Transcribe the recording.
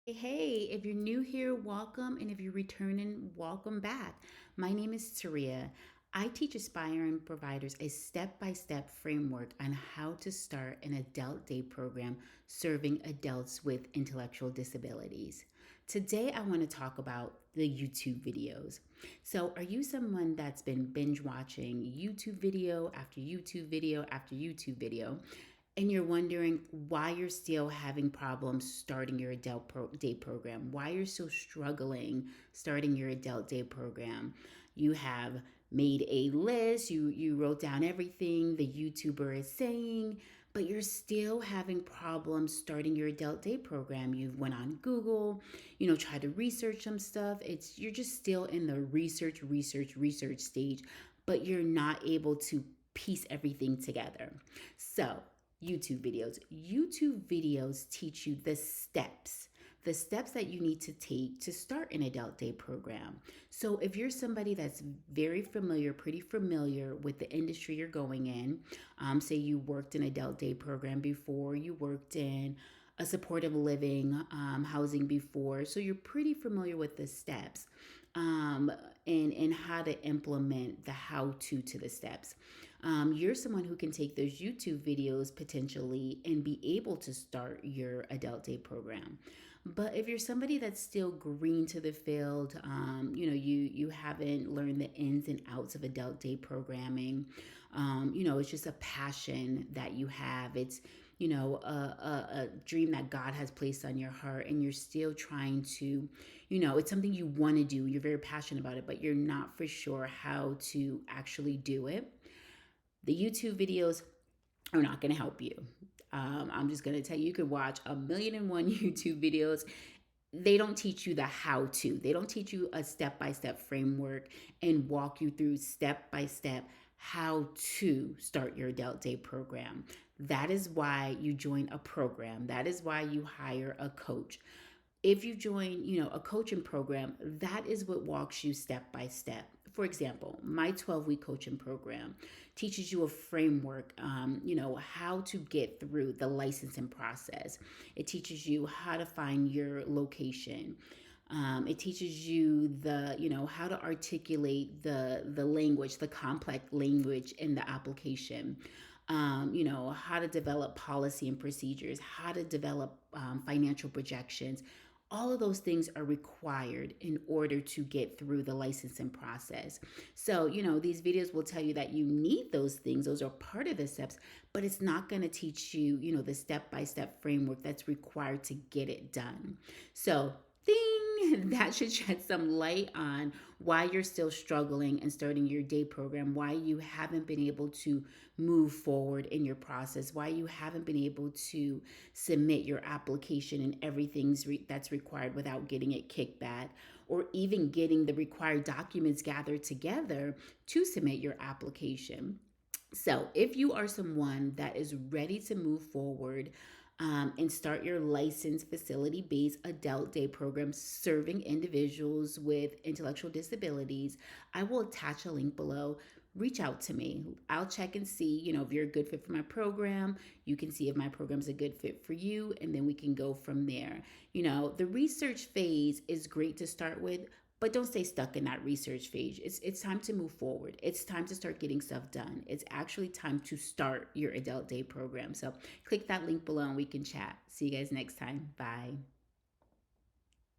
Hey, if you're new here, welcome. And if you're returning, welcome back. My name is Terria. I teach aspiring providers a step by step framework on how to start an adult day program serving adults with intellectual disabilities. Today, I want to talk about the YouTube videos. So, are you someone that's been binge watching YouTube video after YouTube video after YouTube video? And you're wondering why you're still having problems starting your day program, why you're still struggling starting your adult day program. You have made a list, you wrote down everything the YouTuber is saying, but you're still having problems starting your adult day program. You went on Google, tried to research some stuff. You're just still in the research stage, but you're not able to piece everything together. So, YouTube videos teach you the steps that you need to take to start an adult day program. So if you're somebody that's very familiar, pretty familiar with the industry you're going in, say you worked in adult day program before, you worked in a supportive living housing before, so you're pretty familiar with the steps um, and how to implement the how to the steps. You're someone who can take those YouTube videos potentially and be able to start your adult day program. But if you're somebody that's still green to the field, you haven't learned the ins and outs of adult day programming. It's just a passion that you have. It's a dream that God has placed on your heart, and you're still trying to, it's something you want to do. You're very passionate about it, but you're not for sure how to actually do it. The YouTube videos are not going to help you. I'm just going to tell you, you could watch a million and one YouTube videos. They don't teach you the how to. They don't teach you a step by step framework and walk you through step by step how to start your adult day program. That is why you join a program. That is why you hire a coach. If you join, a coaching program, that is what walks you step by step. For example, my 12-week coaching program teaches you a framework, how to get through the licensing process. It teaches you how to find your location. It teaches you how to articulate the language, the complex language in the application. How to develop policy and procedures, how to develop financial projections. All of those things are required in order to get through the licensing process. So, these videos will tell you that you need those things. Those are part of the steps, but it's not going to teach you, the step by step framework that's required to get it done. So, that should shed some light on why you're still struggling and starting your day program, why you haven't been able to move forward in your process, why you haven't been able to submit your application and that's required without getting it kicked back, or even getting the required documents gathered together to submit your application. So, if you are someone that is ready to move forward and start your licensed facility based adult day program serving individuals with intellectual disabilities, I will attach a link below. Reach out to me. I'll check and see, if you're a good fit for my program. You can see if my program's a good fit for you, and then we can go from there. The research phase is great to start with, but don't stay stuck in that research phase. It's time to move forward. It's time to start getting stuff done. It's actually time to start your adult day program. So click that link below and we can chat. See you guys next time. Bye.